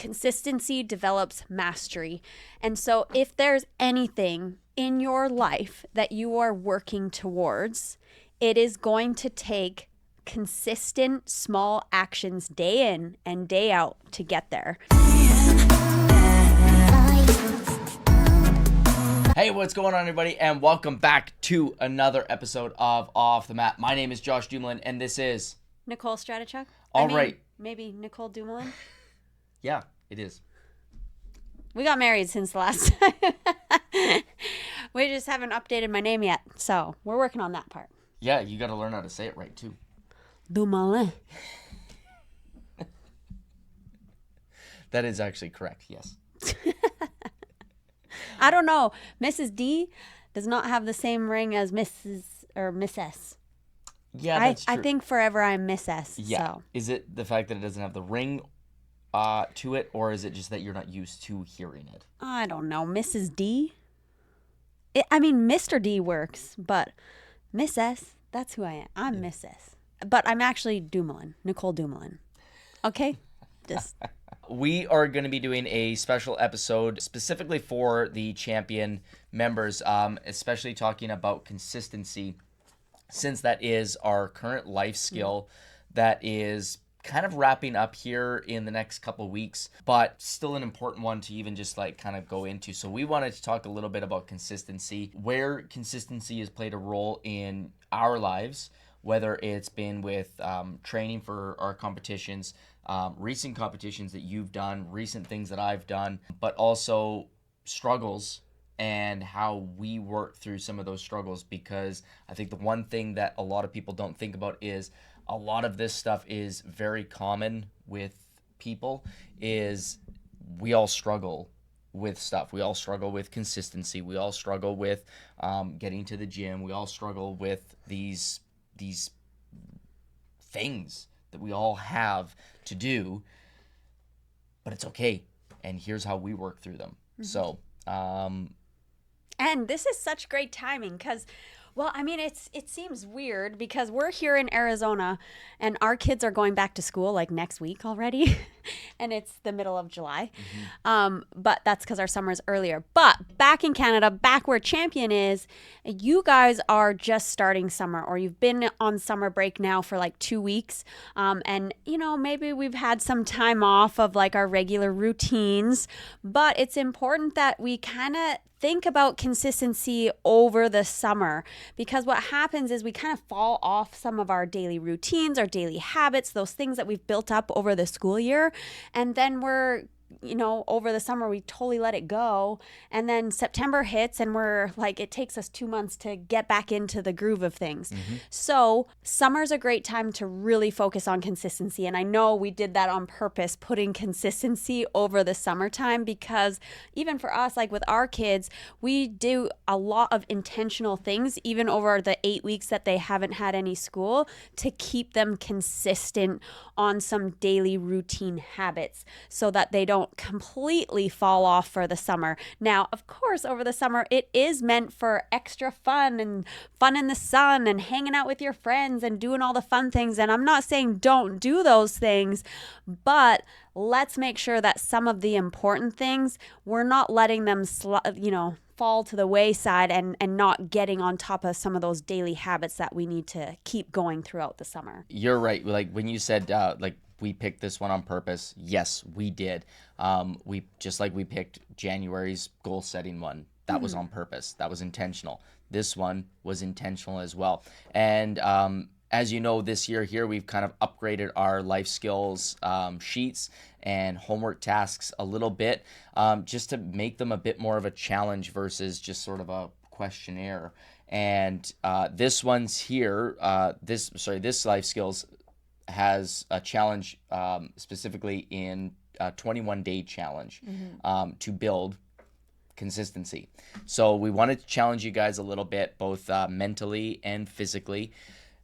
Consistency develops mastery. And so if there's anything in your life that you are working towards, it is going to take consistent small actions day in and day out to get there. Hey, what's going on, everybody, and welcome back to another episode of Off the Mat. My name is Josh Dumoulin, and this is Nicole Stratichuk. Right. Maybe Nicole Dumoulin. Yeah, it is. We got married since the last time. We just haven't updated my name yet, so we're working on that part. Yeah, you got to learn how to say it right, too. Dumoulin. That is actually correct, yes. I don't know. Mrs. D does not have the same ring as Mrs. or Miss S. Yeah, that's true. I think forever I'm Miss S. Yeah. So. Is it the fact that it doesn't have the ring to it, or is it just that you're not used to hearing it? I don't know. Mrs. D? Mr. D works, but Miss S, that's who I am. I'm Miss S. But I'm actually Dumoulin, Nicole Dumoulin. Okay? Just... We are going to be doing a special episode specifically for the Champion members, especially talking about consistency, since that is our current life skill that is kind of wrapping up here in the next couple of weeks, but still an important one to even just like kind of go into. So we wanted to talk a little bit about consistency, where consistency has played a role in our lives, whether it's been with training for our competitions, recent competitions that you've done, recent things that I've done, but also struggles and how we work through some of those struggles. Because I think the one thing that a lot of people don't think about is a lot of this stuff is very common with people, is we all struggle with stuff. We all struggle with consistency. We all struggle with getting to the gym. We all struggle with these things that we all have to do, but it's okay. And here's how we work through them. Mm-hmm. So, and this is such great timing because, it seems weird because we're here in Arizona and our kids are going back to school like next week already. And it's the middle of July. Mm-hmm. But that's because our summer's earlier. But back in Canada, back where Champion is, you guys are just starting summer, or you've been on summer break now for like 2 weeks. And, maybe we've had some time off of like our regular routines. But it's important that we kind of think about consistency over the summer, because what happens is we kind of fall off some of our daily routines, our daily habits, those things that we've built up over the school year. And then we're, over the summer, we totally let it go. And then September hits and we're like, it takes us 2 months to get back into the groove of things. Mm-hmm. So summer's a great time to really focus on consistency. And I know we did that on purpose, putting consistency over the summertime, because even for us, like with our kids, we do a lot of intentional things, even over the 8 weeks that they haven't had any school, to keep them consistent on some daily routine habits so that they don't completely fall off for the summer. Now, of course, over the summer, it is meant for extra fun and fun in the sun and hanging out with your friends and doing all the fun things. And I'm not saying don't do those things, but let's make sure that some of the important things, we're not letting them fall to the wayside and not getting on top of some of those daily habits that we need to keep going throughout the summer. You're right. Like when you said we picked this one on purpose, yes, we did. We picked January's goal setting one. That was on purpose. That was intentional. This one was intentional as well. And as you know, this year here, we've kind of upgraded our life skills sheets and homework tasks a little bit, just to make them a bit more of a challenge versus just sort of a questionnaire. And this one's here, this life skills has a challenge specifically in a 21-day challenge to build consistency. So we wanted to challenge you guys a little bit, both mentally and physically,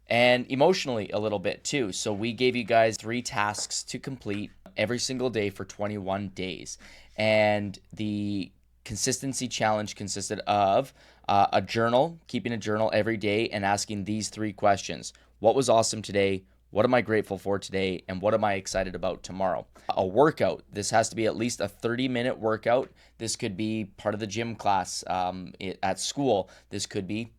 and emotionally a little bit too. So we gave you guys 3 tasks to complete every single day for 21 days. And the consistency challenge consisted of a journal, keeping a journal every day and asking these 3 questions. What was awesome today? What am I grateful for today? And what am I excited about tomorrow? A workout. This has to be at least a 30-minute workout. This could be part of the gym class at school. This could be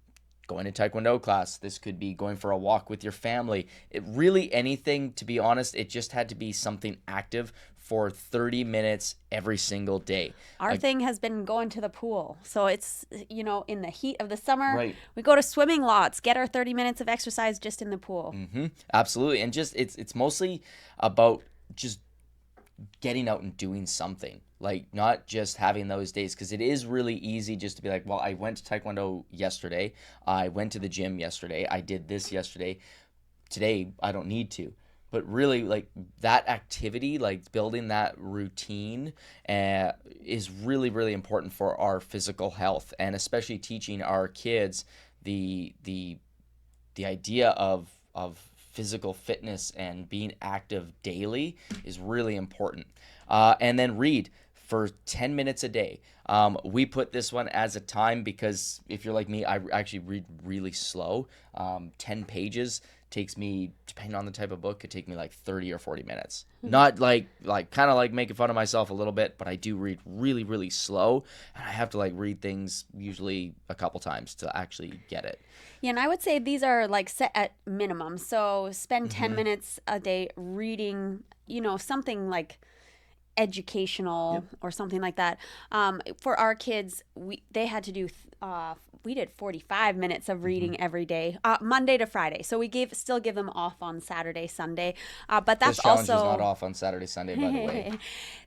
going to Taekwondo class. This could be going for a walk with your family. It really anything, to be honest, it just had to be something active for 30 minutes every single day. Our thing has been going to the pool. So it's, in the heat of the summer, Right. we go to swimming lots, get our 30 minutes of exercise just in the pool. Mm-hmm. Absolutely. And just it's mostly about just getting out and doing something, like not just having those days, because it is really easy just to be like, well, I went to Taekwondo yesterday, I went to the gym yesterday, I did this yesterday, today I don't need to. But really, like, that activity, like building that routine is really, really important for our physical health, and especially teaching our kids the idea of physical fitness and being active daily is really important. And then read for 10 minutes a day. We put this one as a time because if you're like me, I actually read really slow. 10 pages takes me, depending on the type of book, could take me like 30 or 40 minutes. Not like kind of like making fun of myself a little bit, but I do read really, really slow. And I have to like read things usually a couple times to actually get it. Yeah, and I would say these are like set at minimum. So spend 10 minutes a day reading, something like educational or something like that. For our kids, they had to do we did 45 minutes of reading every day, Monday to Friday. So we still give them off on Saturday, Sunday. But that's this challenge also is not off on Saturday, Sunday, by the way.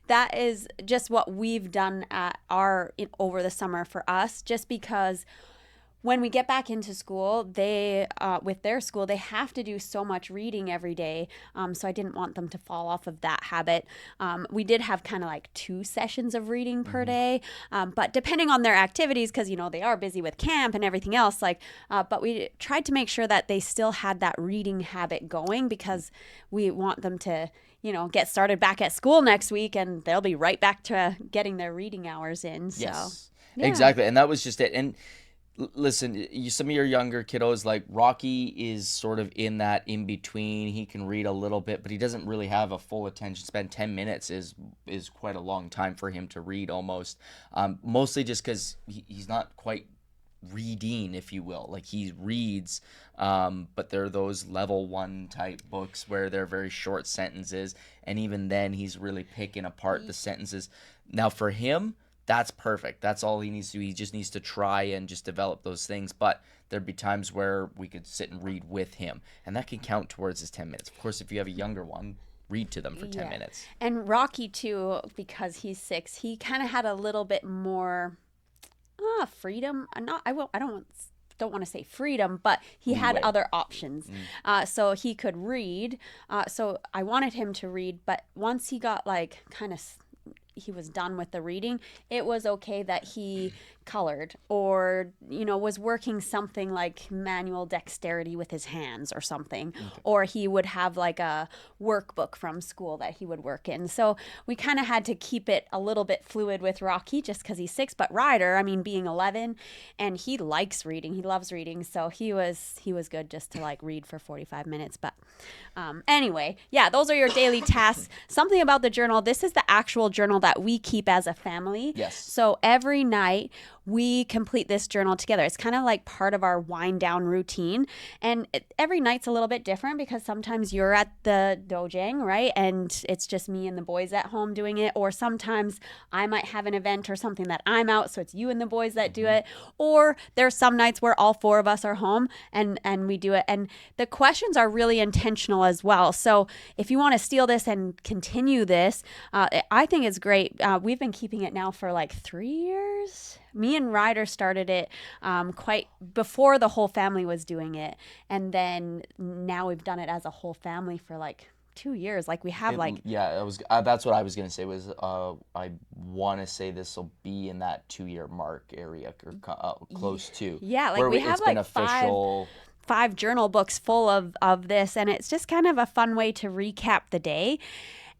That is just what we've done at over the summer for us, just because when we get back into school, they with their school, they have to do so much reading every day. So I didn't want them to fall off of that habit. We did have kind of like 2 sessions of reading per day, but depending on their activities, because they are busy with camp and everything else. But we tried to make sure that they still had that reading habit going, because we want them to get started back at school next week, and they'll be right back to getting their reading hours in. So, yes, yeah. exactly, and that was just it. And listen, some of your younger kiddos, like Rocky is sort of in that in between. He can read a little bit, but he doesn't really have a full attention span. 10 minutes is quite a long time for him to read almost. Mostly just because he's not quite reading, if you will. Like he reads, but they're those level 1 type books where they're very short sentences. And even then he's really picking apart the sentences. Now for him, that's perfect. That's all he needs to do. He just needs to try and just develop those things. But there'd be times where we could sit and read with him, and that can count towards his 10 minutes. Of course, if you have a younger one, read to them for 10 minutes. And Rocky, too, because he's 6, he kind of had a little bit more freedom. I don't want to say freedom, but he had other options. So he could read. So I wanted him to read, but once he got like kind of he was done with the reading, it was okay that he colored or was working something like manual dexterity with his hands or something. Or he would have like a workbook from school that he would work in. So we kind of had to keep it a little bit fluid with Rocky just because he's 6, but Ryder, being 11, and he likes reading, he loves reading, so he was good just to like read for 45 minutes. But anyway, yeah, those are your daily tasks. Something about the journal. This is the actual journal that we keep as a family. Yes. So every night we complete this journal together. It's kind of like part of our wind down routine. And every night's a little bit different because sometimes you're at the dojang, right? And it's just me and the boys at home doing it. Or sometimes I might have an event or something that I'm out, so it's you and the boys that do it. Or there's some nights where all 4 of us are home and we do it. And the questions are really intentional as well. So if you want to steal this and continue this, I think it's great. We've been keeping it now for like 3 years. Me and Ryder started it quite before the whole family was doing it. And then now we've done it as a whole family for like 2 years. Like we have that's what I was going to say was I want to say this will be in that 2-year mark area or close to. Yeah, like we have like five journal books full of this, and it's just kind of a fun way to recap the day.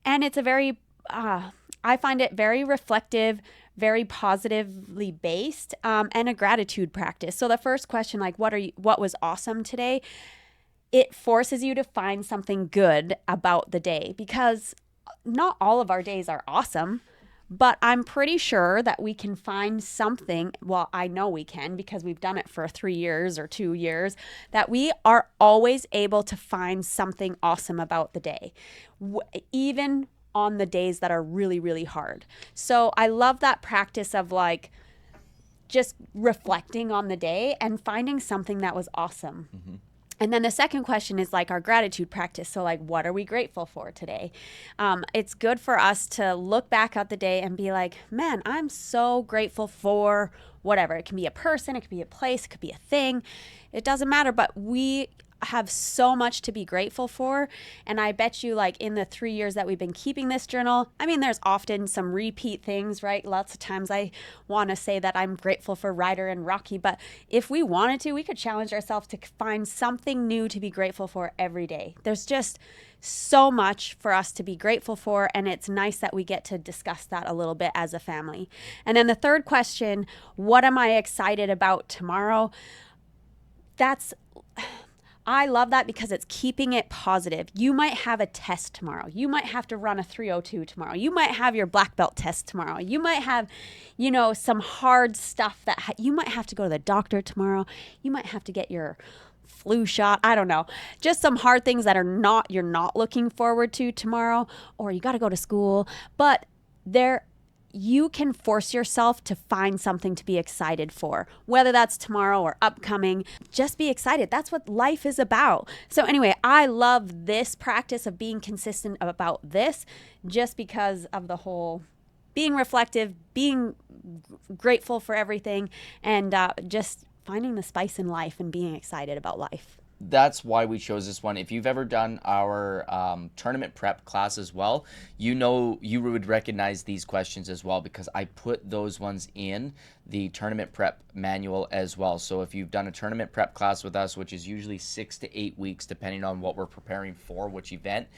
And it's a very I find it very reflective, very positively based, and a gratitude practice. So the first question, like what was awesome today? it forces you to find something good about the day, because not all of our days are awesome, but I'm pretty sure that we can find something. Well, I know we can, because we've done it for 3 years or 2 years, that we are always able to find something awesome about the day, even on the days that are really, really hard. So I love that practice of like just reflecting on the day and finding something that was awesome. Mm-hmm. And then the second question is like our gratitude practice. So like, what are we grateful for today? It's good for us to look back at the day and be like, man, I'm so grateful for whatever. It can be a person, it could be a place, it could be a thing. It doesn't matter, but we have so much to be grateful for. And I bet you, like, in the 3 years that we've been keeping this journal, I mean, there's often some repeat things, right? Lots of times I want to say that I'm grateful for Ryder and Rocky, but if we wanted to, we could challenge ourselves to find something new to be grateful for every day. There's just so much for us to be grateful for, and it's nice that we get to discuss that a little bit as a family. And then the third question, what am I excited about tomorrow? I love that because it's keeping it positive. You might have a test tomorrow. You might have to run a 302 tomorrow. You might have your black belt test tomorrow. You might have, some hard stuff that you might have to go to the doctor tomorrow. You might have to get your flu shot. I don't know. Just some hard things that you're not looking forward to tomorrow, or you got to go to school. But you can force yourself to find something to be excited for, whether that's tomorrow or upcoming. Just be excited. That's what life is about. So anyway, I love this practice of being consistent about this, just because of the whole being reflective, being grateful for everything, and just finding the spice in life and being excited about life. That's why we chose this one. If you've ever done our tournament prep class as well, you would recognize these questions as well, because I put those ones in the tournament prep manual as well. So if you've done a tournament prep class with us, which is usually 6 to 8 weeks, depending on what we're preparing for, which event,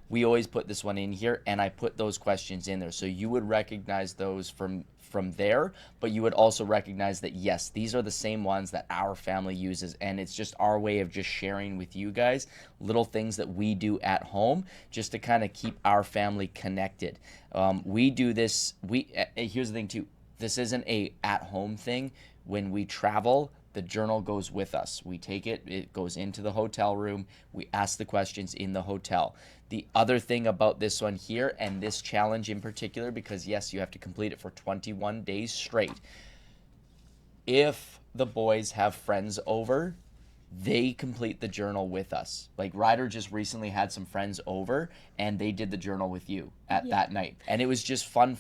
we always put this one in here, and I put those questions in there. So you would recognize those from there, but you would also recognize that, yes, these are the same ones that our family uses, and it's just our way of just sharing with you guys little things that we do at home just to kind of keep our family connected. We do this, here's the thing too, this isn't a at-home thing. When we travel, the journal goes with us. We take it goes into the hotel room. We ask the questions in the hotel. The other thing about this one here, and this challenge in particular, because yes, you have to complete it for 21 days straight. If the boys have friends over, they complete the journal with us. Like Ryder just recently had some friends over, and they did the journal with you at that night. And it was just fun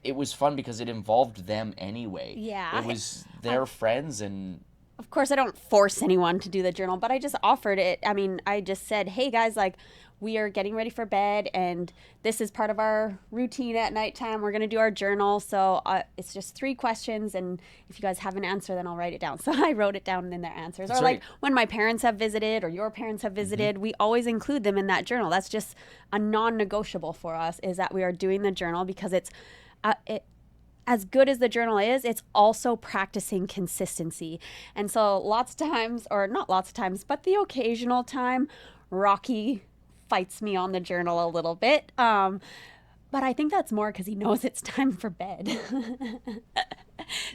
it was fun because it involved them anyway. Yeah. It was their friends, and of course I don't force anyone to do the journal, but I just offered it. I mean, I just said, hey guys, like, we are getting ready for bed, and this is part of our routine at nighttime. We're going to do our journal. So it's just 3 questions, and if you guys have an answer, then I'll write it down. So I wrote it down in their answers. That's or right. Like when my parents have visited or your parents have visited, we always include them in that journal. That's just a non-negotiable for us, is that we are doing the journal, because it's as good as the journal is, it's also practicing consistency. And so lots of times, or not lots of times, but the occasional time, Rocky fights me on the journal a little bit. But I think that's more because he knows it's time for bed.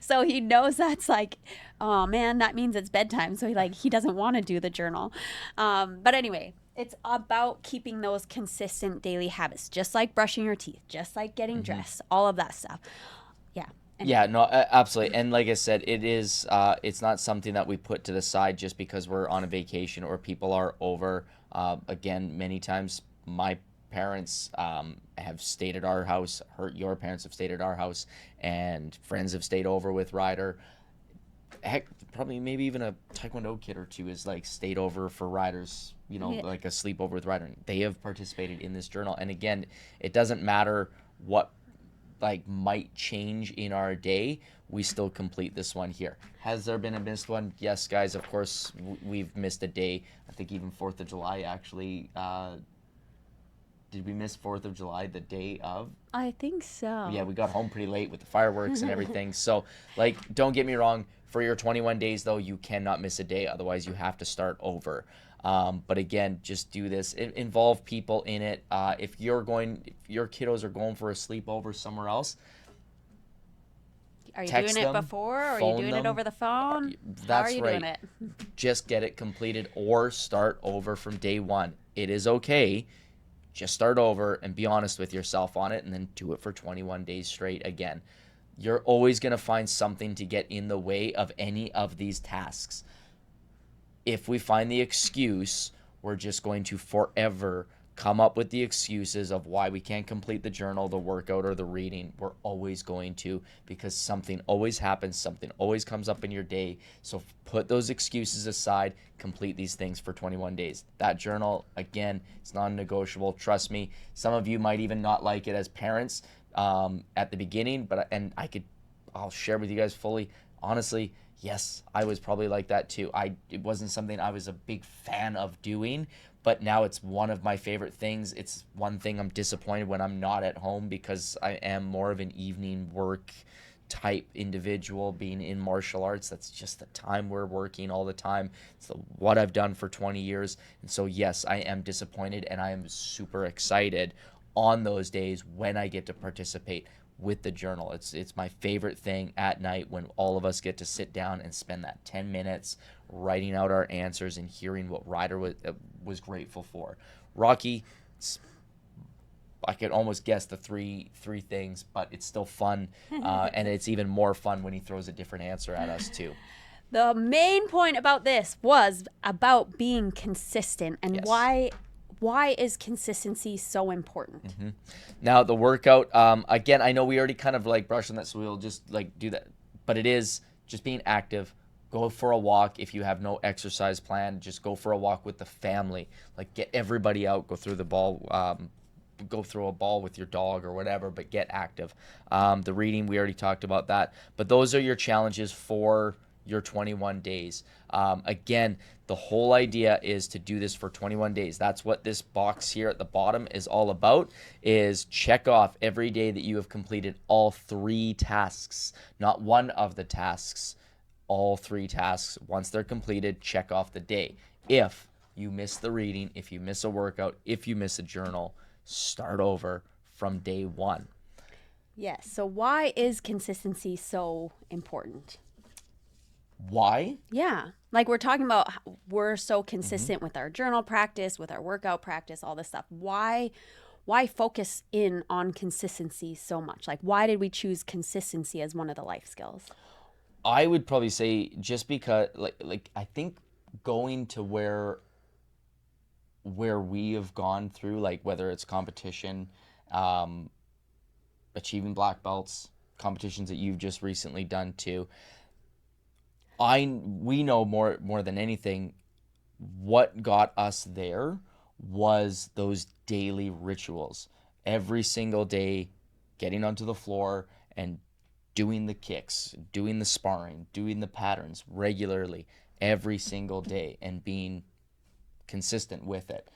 So he knows that's like, oh man, that means it's bedtime. So he doesn't want to do the journal. But anyway, it's about keeping those consistent daily habits, just like brushing your teeth, just like getting dressed, all of that stuff. Yeah. Yeah, no, absolutely. And like I said, it's not something that we put to the side just because we're on a vacation or people are over. Again, many times my parents have stayed at our house, your parents have stayed at our house, and friends have stayed over with Ryder. Heck, probably maybe even a Taekwondo kid or two has stayed over for Ryder's, like a sleepover with Ryder. They have participated in this journal. And again, it doesn't matter what might change in our day, we still complete this one here. Has there been a missed one? Yes, guys, of course, we've missed a day. I think even 4th of July, actually. Did we miss 4th of July the day of? I think so. Yeah, we got home pretty late with the fireworks and everything. So, don't get me wrong. For your 21 days, though, you cannot miss a day. Otherwise, you have to start over. But again, just do this. Involve people in it. If your kiddos are going for a sleepover somewhere else, Are you text doing it them, before? Or are you phone doing it them. over the phone? How are That's you right. doing it? Just get it completed or start over from day one. It is okay. Just start over and be honest with yourself on it, and then do it for 21 days straight again. You're always going to find something to get in the way of any of these tasks. If we find the excuse, we're just going to forever come up with the excuses of why we can't complete the journal, the workout, or the reading. We're always going to, because something always happens, something always comes up in your day. So put those excuses aside, complete these things for 21 days. That journal, again, it's non-negotiable. Trust me, some of you might even not like it as parents at the beginning, I'll share with you guys fully. Honestly, yes, I was probably like that too. It wasn't something I was a big fan of doing, but now it's one of my favorite things. It's one thing I'm disappointed when I'm not at home, because I am more of an evening work type individual, being in martial arts. That's just the time we're working all the time. It's what I've done for 20 years. And so, yes, I am disappointed, and I am super excited on those days when I get to participate with the journal. It's my favorite thing at night, when all of us get to sit down and spend that 10 minutes writing out our answers and hearing what Ryder was grateful for. Rocky, I could almost guess the three things, but it's still fun, and it's even more fun when he throws a different answer at us too. The main point about this was about being consistent, and Yes. why is consistency so important? Mm-hmm. Now the workout, again, I know we already kind of like brushed on that, so we'll just like do that. But it is just being active. Go for a walk. If you have no exercise plan, just go for a walk with the family. Like, get everybody out. Go through the ball. Go throw a ball with your dog or whatever. But get active. The reading, we already talked about that. But those are your challenges for your 21 days. Again, the whole idea is to do this for 21 days. That's what this box here at the bottom is all about, is check off every day that you have completed all 3 tasks, not one of the tasks, all 3 tasks. Once they're completed, check off the day. If you miss the reading, if you miss a workout, if you miss a journal, start over from day 1. Yes. So why is consistency so important? Why? Yeah. Like, we're talking about how we're so consistent with our journal practice, with our workout practice, all this stuff. Why focus in on consistency so much? Like, why did we choose consistency as one of the life skills? I would probably say just because like I think going to where we have gone through, like whether it's competition, um, achieving black belts, competitions that you've just recently done too. We know more than anything, what got us there was those daily rituals. Every single day, getting onto the floor and doing the kicks, doing the sparring, doing the patterns regularly every single day, and being consistent with it.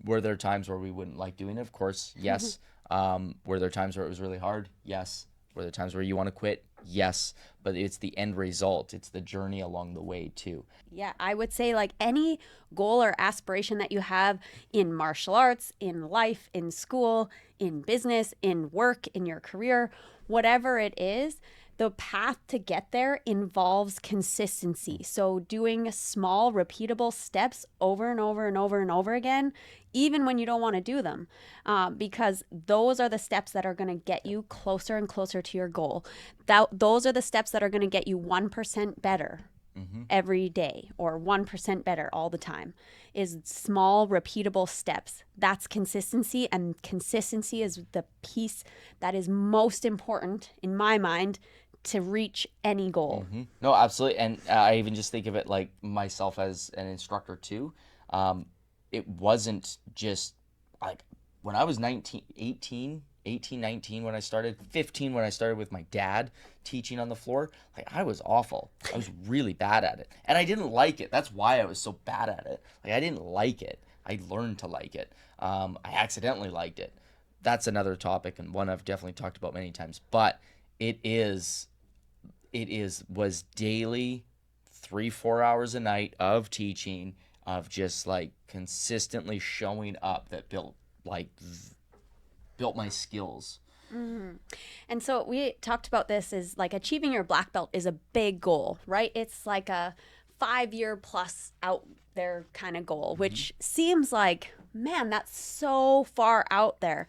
Were there times where we wouldn't like doing it? Of course, yes. Were there times where it was really hard? Yes. Were there times where you want to quit? Yes. But it's the end result. It's the journey along the way too. Yeah, I would say, like, any goal or aspiration that you have in martial arts, in life, in school, in business, in work, in your career, whatever it is, the path to get there involves consistency. So doing small, repeatable steps over and over and over and over again, even when you don't want to do them, because those are the steps that are going to get you closer and closer to your goal. Those are the steps that are going to get you 1% better every day, or 1% better all the time, is small, repeatable steps. That's consistency, and consistency is the piece that is most important in my mind to reach any goal. No, absolutely. And I even just think of it like myself as an instructor too. It wasn't just like when I was 19 when I started, 15 when I started with my dad teaching on the floor. Like, I was awful. I was really bad at it. And I didn't like it. That's why I was so bad at it. Like, I didn't like it. I learned to like it. I accidentally liked it. That's another topic, and one I've definitely talked about many times. But it was daily 3-4 hours a night of teaching, of just like consistently showing up, that built my skills. And so we talked about this, is like achieving your black belt is a big goal, right? It's like a 5-year plus out there kind of goal, which seems like, man, that's so far out there.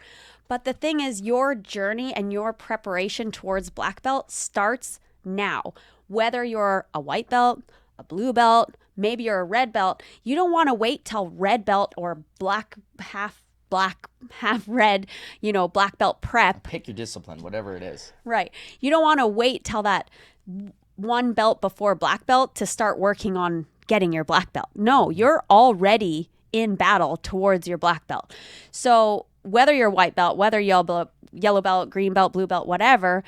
But the thing is, your journey and your preparation towards black belt starts now. Whether you're a white belt, a blue belt, maybe you're a red belt, you don't want to wait till red belt or half red, black belt prep. Pick your discipline, whatever it is. Right. You don't want to wait till that one belt before black belt to start working on getting your black belt. No, you're already in battle towards your black belt. So whether you're white belt, whether yellow belt, green belt, blue belt, whatever,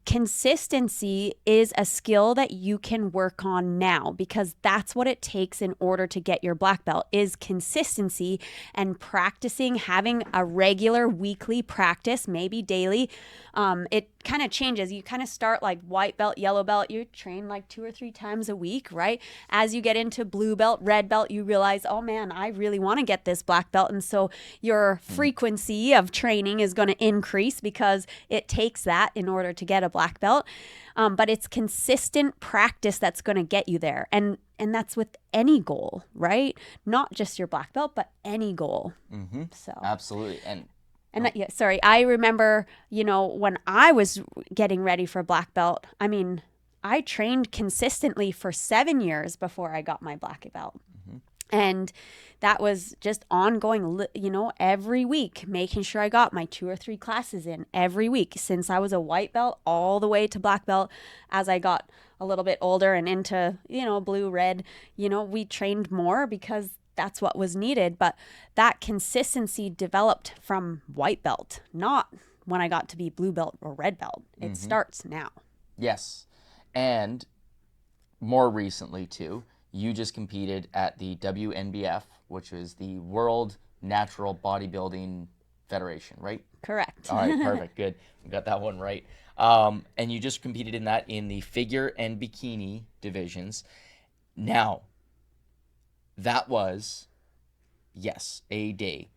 consistency is a skill that you can work on now, because that's what it takes in order to get your black belt, is consistency and practicing, having a regular weekly practice, maybe daily. It kind of changes. You kind of start like white belt, yellow belt, you train like 2 or 3 times a week, right? As you get into blue belt, red belt, you realize, oh man, I really want to get this black belt. And so your frequency of training is going to increase, because it takes that in order to get a black belt. But it's consistent practice that's going to get you there. And that's with any goal, right? Not just your black belt, but any goal. So Absolutely. sorry, I remember, when I was getting ready for black belt, I mean, I trained consistently for 7 years before I got my black belt. And that was just ongoing, every week, making sure I got my 2 or 3 classes in every week, since I was a white belt all the way to black belt. As I got a little bit older and into, blue, red, we trained more because that's what was needed. But that consistency developed from white belt, not when I got to be blue belt or red belt. It starts now. Yes. And more recently too, you just competed at the WNBF, which is the World Natural Bodybuilding Federation, right? Correct. All right, perfect, good. We got that one right. And you just competed in that in the figure and bikini divisions. Now, that was, yes, a day,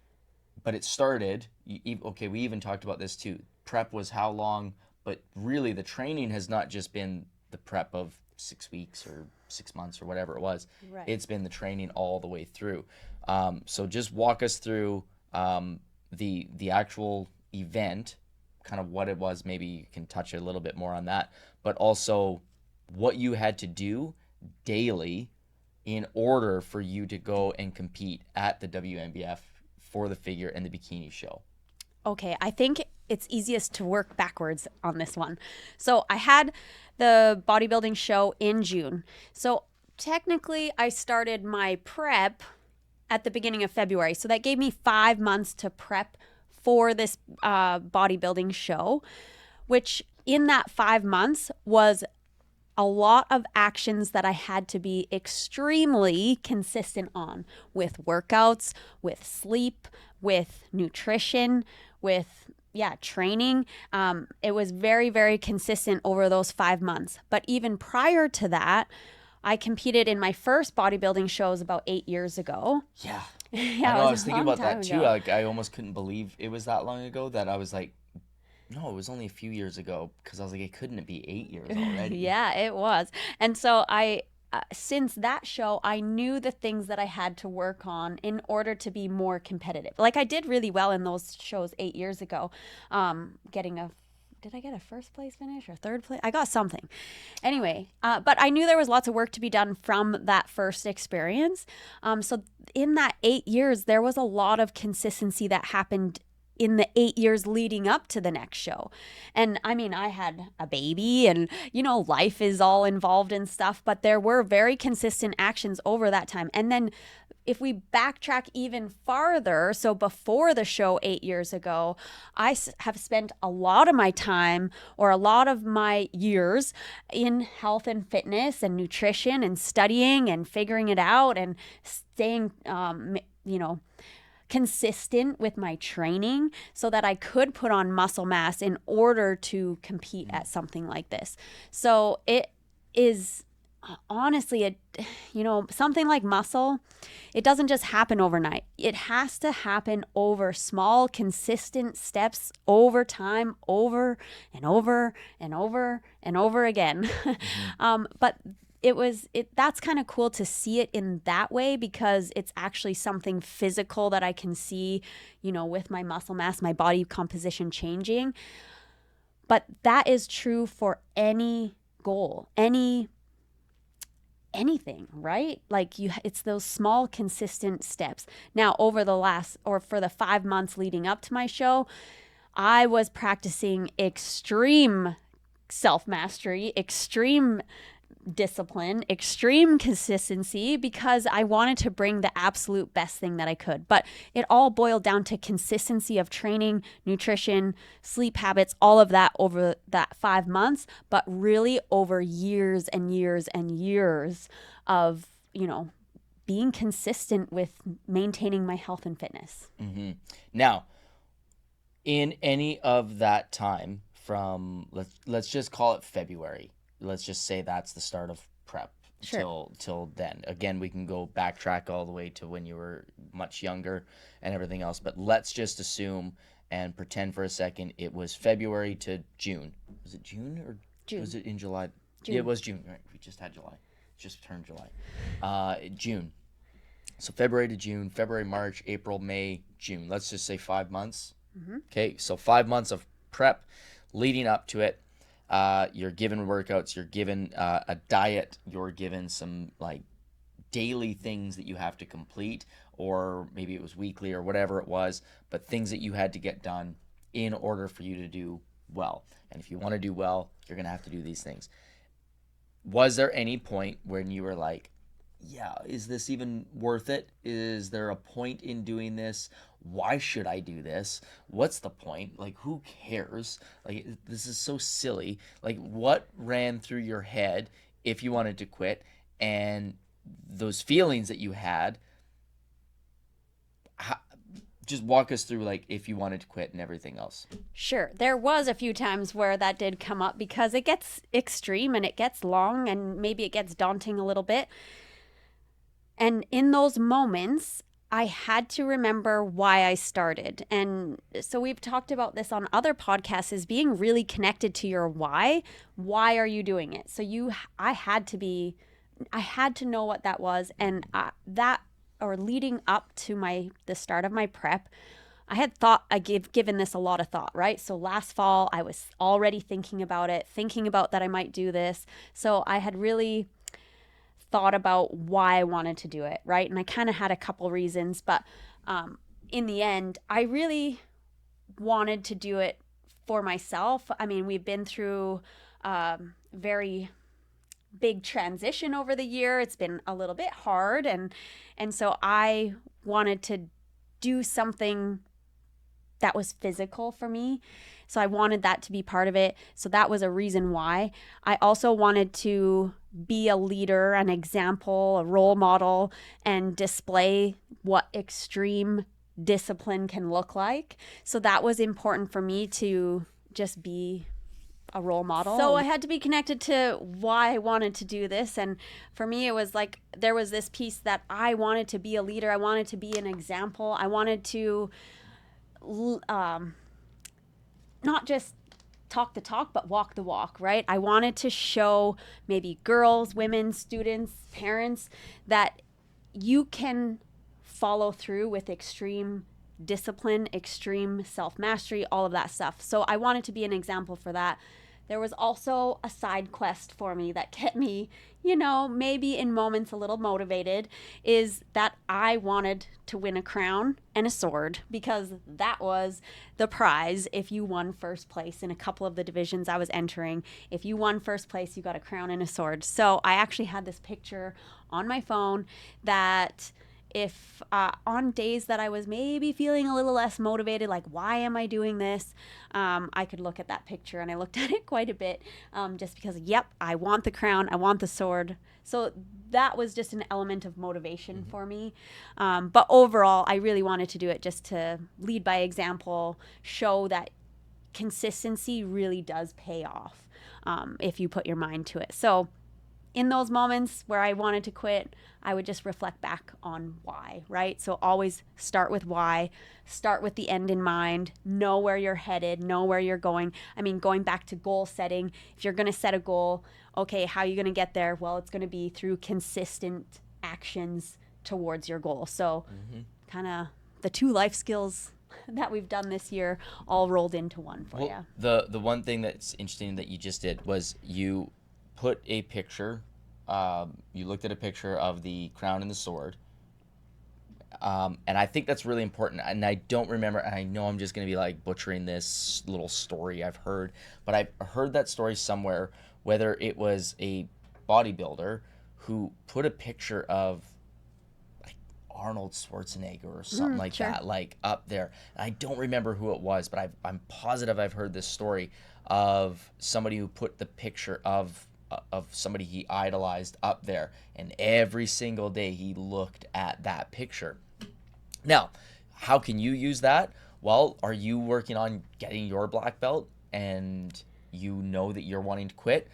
but it started, okay, we even talked about this too. Prep was how long, but really the training has not just been the prep of 6 weeks or 6 months or whatever it was. Right. It's been the training all the way through. So just walk us through the actual event, kind of what it was. Maybe you can touch a little bit more on that, but also what you had to do daily in order for you to go and compete at the WNBF for the figure and the bikini show. Okay, I think it's easiest to work backwards on this one. So I had the bodybuilding show in June. So technically I started my prep at the beginning of February. So that gave me 5 months to prep for this bodybuilding show, which in that 5 months was a lot of actions that I had to be extremely consistent on, with workouts, with sleep, with nutrition, with training. It was very, very consistent over those 5 months. But even prior to that, I competed in my first bodybuilding shows about 8 years ago. Yeah. Yeah, I know, I was thinking about that too. Ago. Like, I almost couldn't believe it was that long ago, that I was like, no, it was only a few years ago, because I was like, it couldn't be 8 years already. Yeah, it was. And so since that show, I knew the things that I had to work on in order to be more competitive. Like, I did really well in those shows 8 years ago, did I get a first place finish or third place? I got something. Anyway, but I knew there was lots of work to be done from that first experience. So in that 8 years, there was a lot of consistency that happened in the 8 years leading up to the next show. And I mean, I had a baby and, life is all involved in stuff, but there were very consistent actions over that time. And then if we backtrack even farther, so before the show 8 years ago, I have spent a lot of my time, or a lot of my years, in health and fitness and nutrition and studying and figuring it out and staying, consistent with my training so that I could put on muscle mass in order to compete at something like this. So it is honestly, something like muscle, it doesn't just happen overnight. It has to happen over small, consistent steps over time, over and over and over and over again. But that's kind of cool to see it in that way, because it's actually something physical that I can see, with my muscle mass, my body composition changing. But that is true for any goal, anything, right? Like it's those small, consistent steps. Now, for the 5 months leading up to my show, I was practicing extreme self-mastery, extreme discipline, extreme consistency, because I wanted to bring the absolute best thing that I could. But it all boiled down to consistency of training, nutrition, sleep habits, all of that over that 5 months, but really over years and years and years of, being consistent with maintaining my health and fitness. Now, in any of that time from, let's just call it February. Let's just say that's the start of prep. Sure. till then. Again, we can go backtrack all the way to when you were much younger and everything else. But let's just assume and pretend for a second it was February to June. Was it June or June? Was it in July? June. Yeah, it was June. Right, we just had July. Just turned July. June. So February to June, February, March, April, May, June. Let's just say 5 months. Okay, so 5 months of prep leading up to it. You're given workouts, you're given a diet, you're given some like daily things that you have to complete, or maybe it was weekly or whatever it was, but things that you had to get done in order for you to do well. And if you want to do well, you're going to have to do these things. Was there any point when you were like, yeah, is this even worth it? Is there a point in doing this? Why should I do this? What's the point? Like, who cares? Like, this is so silly. Like, what ran through your head if you wanted to quit? And those feelings that you had, just walk us through, like, if you wanted to quit and everything else. Sure. There was a few times where that did come up, because it gets extreme and it gets long and maybe it gets daunting a little bit. And in those moments, I had to remember why I started. And so we've talked about this on other podcasts, is being really connected to your why. Why are you doing it? So I had to know what that was. And leading up to the start of my prep, I given this a lot of thought, right? So last fall, I was already thinking about that I might do this. So I had really thought about why I wanted to do it, right? And I kind of had a couple reasons, but in the end, I really wanted to do it for myself. I mean, we've been through very big transition over the year. It's been a little bit hard, and so I wanted to do something that was physical for me. So I wanted that to be part of it. So that was a reason why. I also wanted to be a leader, an example, a role model, and display what extreme discipline can look like. So that was important for me to just be a role model. So I had to be connected to why I wanted to do this. And for me, it was like there was this piece that I wanted to be a leader. I wanted to be an example. I wanted to not just talk the talk, but walk the walk, right? I wanted to show maybe girls, women, students, parents that you can follow through with extreme discipline, extreme self-mastery, all of that stuff. So I wanted to be an example for that. There was also a side quest for me that kept me, maybe in moments a little motivated, is that I wanted to win a crown and a sword, because that was the prize if you won first place in a couple of the divisions I was entering. If you won first place, you got a crown and a sword. So I actually had this picture on my phone that if on days that I was maybe feeling a little less motivated, like, why am I doing this? I could look at that picture, and I looked at it quite a bit just because, I want the crown, I want the sword. So that was just an element of motivation for me. But overall, I really wanted to do it just to lead by example, show that consistency really does pay off if you put your mind to it. So in those moments where I wanted to quit, I would just reflect back on why, right? So always start with why, start with the end in mind, know where you're headed, know where you're going. I mean, going back to goal setting, if you're going to set a goal, okay, how are you going to get there? Well, it's going to be through consistent actions towards your goal. So kind of the 2 life skills that we've done this year all rolled into one for you. The one thing that's interesting that you just did was you put a picture, you looked at a picture of the crown and the sword, and I think that's really important. And I don't remember, and I know I'm just going to be like butchering this little story I've heard, but I've heard that story somewhere, whether it was a bodybuilder who put a picture of Arnold Schwarzenegger or something like sure. that, like up there. And I don't remember who it was, but I'm positive I've heard this story of somebody who put the picture of somebody he idolized up there, and every single day he looked at that picture. Now, how can you use that? Well, are you working on getting your black belt and you know that you're wanting to quit?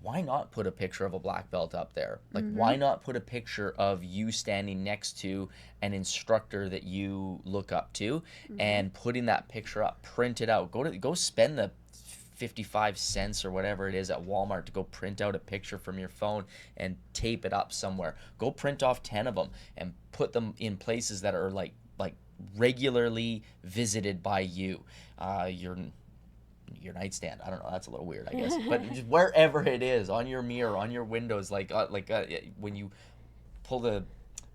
Why not put a picture of a black belt up there? Like, why not put a picture of you standing next to an instructor that you look up to and putting that picture up, print it out, go spend the 55 cents or whatever it is at Walmart to go print out a picture from your phone and tape it up somewhere. Go print off 10 of them and put them in places that are like regularly visited by you. Your nightstand. I don't know. That's a little weird, I guess. But just wherever it is, on your mirror, on your windows, when you pull the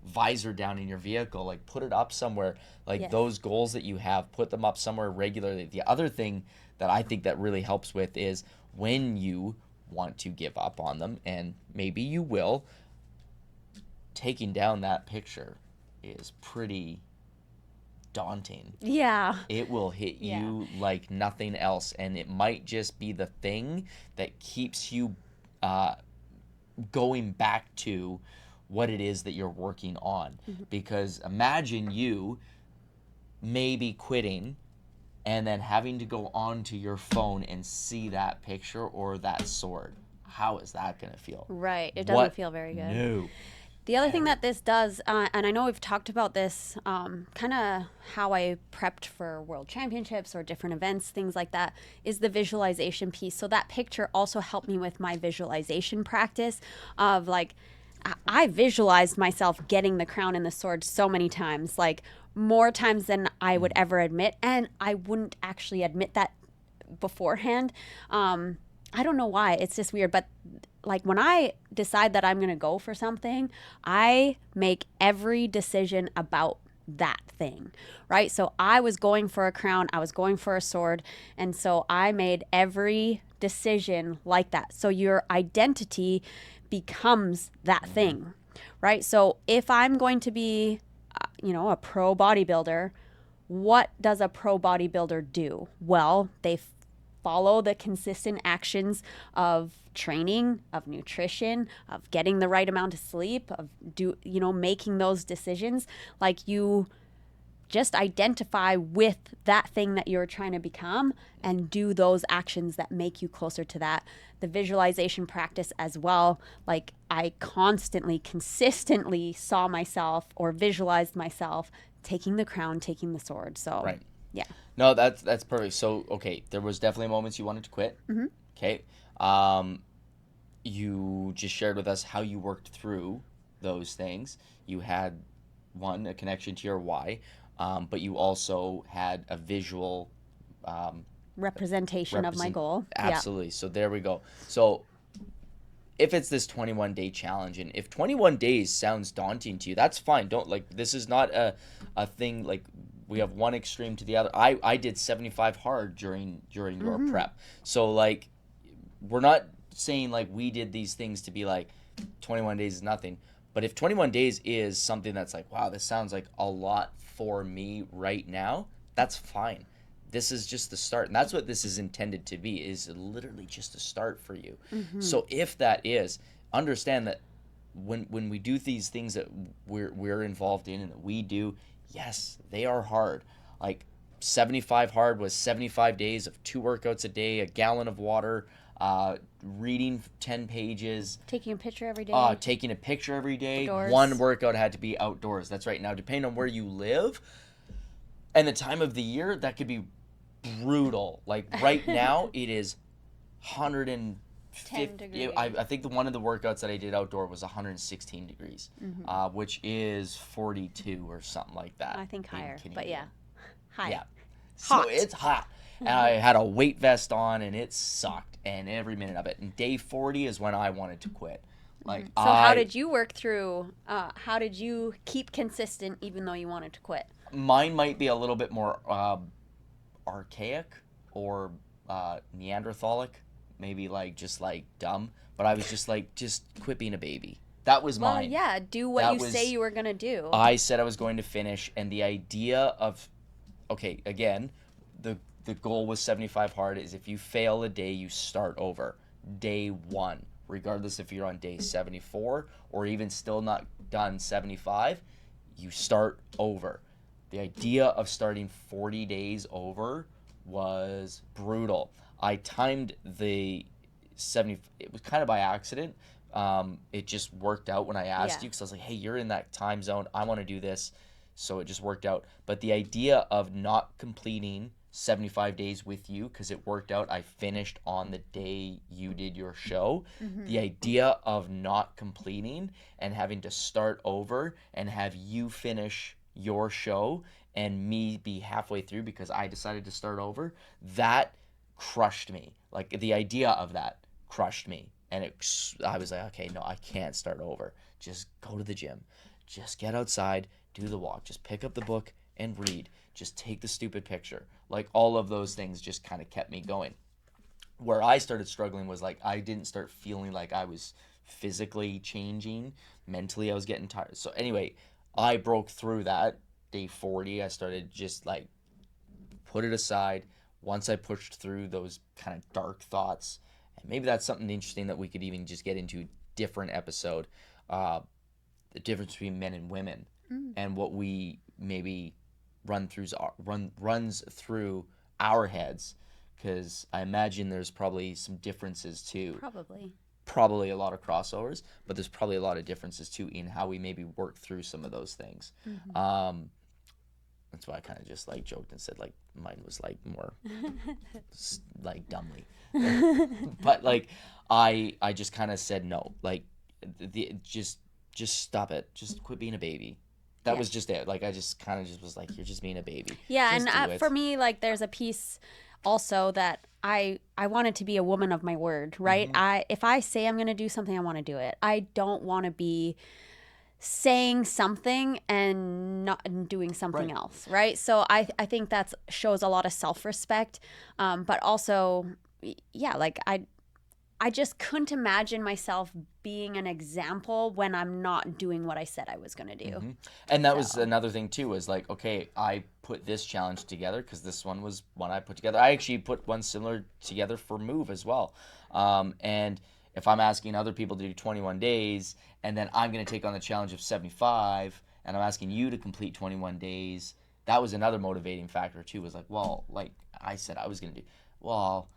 visor down in your vehicle, like put it up somewhere. Like Yes. those goals that you have, put them up somewhere regularly. The other thing that I think that really helps with is when you want to give up on them, and maybe you will, taking down that picture is pretty daunting. Yeah. It will hit you like nothing else, and it might just be the thing that keeps you going back to what it is that you're working on. Because imagine you maybe quitting and then having to go onto your phone and see that picture or that sword. How is that going to feel? Right. It doesn't feel very good. No. The other thing that this does, and I know we've talked about this, kind of how I prepped for world championships or different events, things like that, is the visualization piece. So that picture also helped me with my visualization practice of like, I visualized myself getting the crown and the sword so many times, like more times than I would ever admit. And I wouldn't actually admit that beforehand. I don't know why. It's just weird. But like when I decide that I'm going to go for something, I make every decision about that thing, right? So I was going for a crown, I was going for a sword, and so I made every decision like that. So your identity becomes that thing, right? So if I'm going to be, a pro bodybuilder, what does a pro bodybuilder do? Well, they follow the consistent actions of training, of nutrition, of getting the right amount of sleep, of making those decisions. Like you just identify with that thing that you're trying to become and do those actions that make you closer to that. The visualization practice as well. Like I consistently saw myself or visualized myself taking the crown, taking the sword. So Right. yeah. No, that's perfect. So, okay, there was definitely moments you wanted to quit. Okay. You just shared with us how you worked through those things. You had, a connection to your why, but you also had a visual Representation of my goal. Absolutely. Yeah. So there we go. So if it's this 21-day challenge, and if 21 days sounds daunting to you, that's fine. This is not a thing like we have one extreme to the other. I did 75 hard during your prep. So like we're not saying like we did these things to be like 21 days is nothing. But if 21 days is something that's like, wow, this sounds like a lot for me right now, that's fine. This is just the start. And that's what this is intended to be, is literally just a start for you. So if that is, understand that when we do these things that we're involved in and that we do, yes, they are hard. Like 75 hard was 75 days of 2 workouts a day, a gallon of water, reading 10 pages, taking a picture every day. Taking a picture every day. Outdoors. One workout had to be outdoors. That's right. Now, depending on where you live and the time of the year, that could be brutal. Like right now, it is 150 degrees. I think one of the workouts that I did outdoor was 116 degrees, which is 42 or something like that. I think higher, but yeah, high. Yeah, Hot. so it's hot. And I had a weight vest on, and it sucked, and every minute of it. And day 40 is when I wanted to quit. Like, So how did you work through? How did you keep consistent even though you wanted to quit? Mine might be a little bit more archaic or Neanderthalic, maybe like just like dumb. But I was just like, just quit being a baby. That was Well, mine. yeah, do what you say you were gonna do. I said I was going to finish, and the idea of, okay, again, the goal was 75 hard is if you fail a day, you start over. Day 1, regardless if you're on day 74 or even still not done 75, you start over. The idea of starting 40 days over was brutal. I timed the 70, it was kind of by accident. It just worked out when I asked you, because I was like, hey, you're in that time zone. I want to do this. So it just worked out. But the idea of not completing 75 days with you, because it worked out, I finished on the day you did your show. The idea of not completing and having to start over and have you finish your show and me be halfway through because I decided to start over, that crushed me. Like, the idea of that crushed me. And I was like, okay, no, I can't start over. Just go to the gym. Just get outside, do the walk. Just pick up the book and read. Just take the stupid picture. Like, all of those things just kind of kept me going. Where I started struggling was, like, I didn't start feeling like I was physically changing. Mentally, I was getting tired. So anyway, I broke through that. Day 40, I started just, like, put it aside. Once I pushed through those kind of dark thoughts, and maybe that's something interesting that we could even just get into a different episode, the difference between men and women and what we maybe runs through our heads, because I imagine there's probably some differences too. Probably a lot of crossovers, but there's probably a lot of differences too in how we maybe work through some of those things. That's why I kind of just like joked and said like mine was like more like dumbly, but like I just kind of said no, like just stop it, just quit being a baby. That was just it. Like, I just kind of just was like, you're just being a baby. Yeah, just and for me, like, there's a piece also that I wanted to be a woman of my word, right? If I say I'm going to do something, I want to do it. I don't want to be saying something and not doing something else, right? So I think that shows a lot of self-respect, but also, yeah, like I just couldn't imagine myself being an example when I'm not doing what I said I was going to do. And that was another thing too, was like, okay, I put this challenge together because this one was one I put together. I actually put one similar together for Move as well. And if I'm asking other people to do 21 days and then I'm going to take on the challenge of 75 and I'm asking you to complete 21 days, that was another motivating factor too, was like, well, like I said I was going to do, well,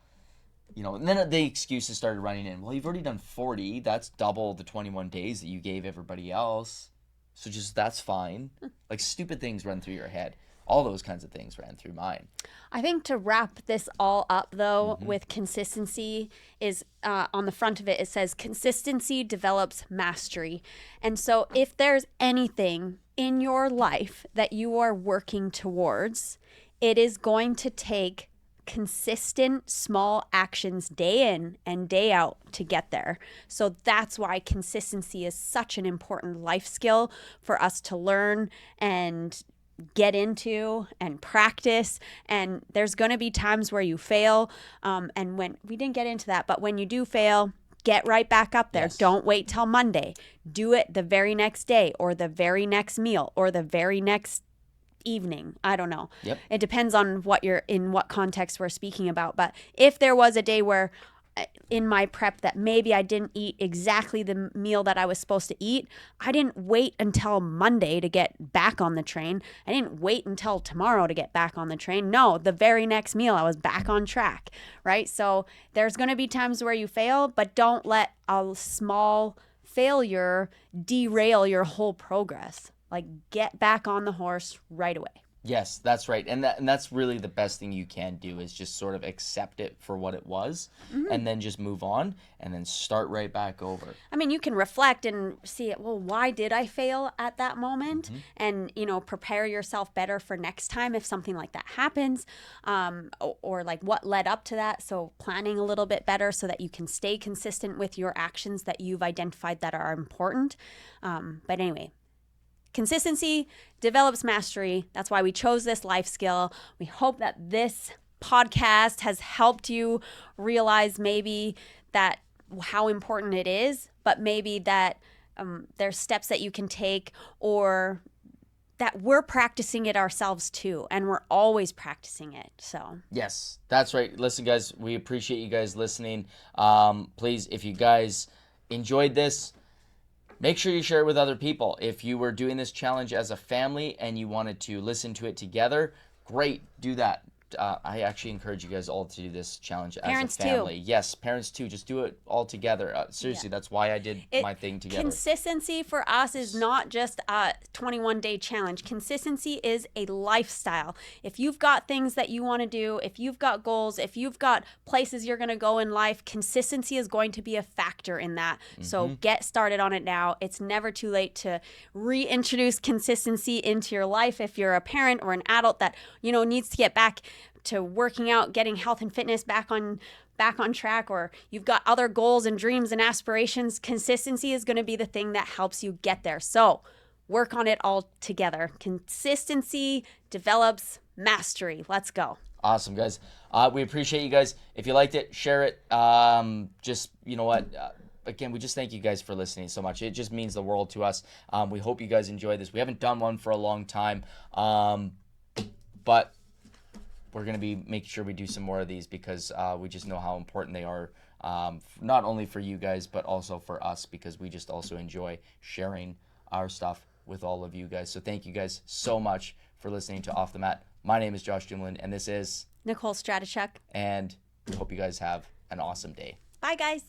you know, and then the excuses started running in. Well, you've already done 40. That's double the 21 days that you gave everybody else. So just, that's fine. Like, stupid things run through your head. All those kinds of things ran through mine. I think to wrap this all up, though, with consistency is on the front of it, it says consistency develops mastery. And so if there's anything in your life that you are working towards, it is going to take consistent small actions day in and day out to get there. So that's why consistency is such an important life skill for us to learn and get into and practice. And there's going to be times where you fail. And when we didn't get into that, but when you do fail, get right back up there. Yes. Don't wait till Monday. Do it the very next day or the very next meal or the very next evening. I don't know. Yep. It depends on what you're in, what context we're speaking about. But if there was a day where in my prep that maybe I didn't eat exactly the meal that I was supposed to eat, I didn't wait until Monday to get back on the train. I didn't wait until tomorrow to get back on the train. No, the very next meal I was back on track, right? So there's going to be times where you fail, but don't let a small failure derail your whole progress. Like, get back on the horse right away. Yes, that's right. And that's really the best thing you can do, is just sort of accept it for what it was, and then just move on and then start right back over. I mean, you can reflect and see, well, why did I fail at that moment? And, prepare yourself better for next time if something like that happens, or like what led up to that. So planning a little bit better so that you can stay consistent with your actions that you've identified that are important. But anyway, consistency develops mastery. That's why we chose this life skill. We hope that this podcast has helped you realize maybe that how important it is, but maybe that there's steps that you can take, or that we're practicing it ourselves too, and we're always practicing it. So yes, that's right. Listen, guys, we appreciate you guys listening. Please, if you guys enjoyed this, make sure you share it with other people. If you were doing this challenge as a family and you wanted to listen to it together, great, do that. I actually encourage you guys all to do this challenge Parents as a family. too. Yes, parents too. Just do it all together. Seriously, that's why I did my thing together. Consistency for us is not just a 21-day challenge. Consistency is a lifestyle. If you've got things that you want to do, if you've got goals, if you've got places you're going to go in life, consistency is going to be a factor in that. So get started on it now. It's never too late to reintroduce consistency into your life if you're a parent or an adult that, needs to get back to working out, getting health and fitness back on track, or you've got other goals and dreams and aspirations. Consistency is going to be the thing that helps you get there. So work on it all together. Consistency develops mastery. Let's go. Awesome, guys. We appreciate you guys. If you liked it, share it. Just, you know what? Again, we just thank you guys for listening so much. It just means the world to us. We hope you guys enjoy this. We haven't done one for a long time, but we're going to be making sure we do some more of these, because we just know how important they are, not only for you guys, but also for us, because we just also enjoy sharing our stuff with all of you guys. So thank you guys so much for listening to Off the Mat. My name is Josh Dumoulin, and this is Nicole Stratichuk. And we hope you guys have an awesome day. Bye, guys.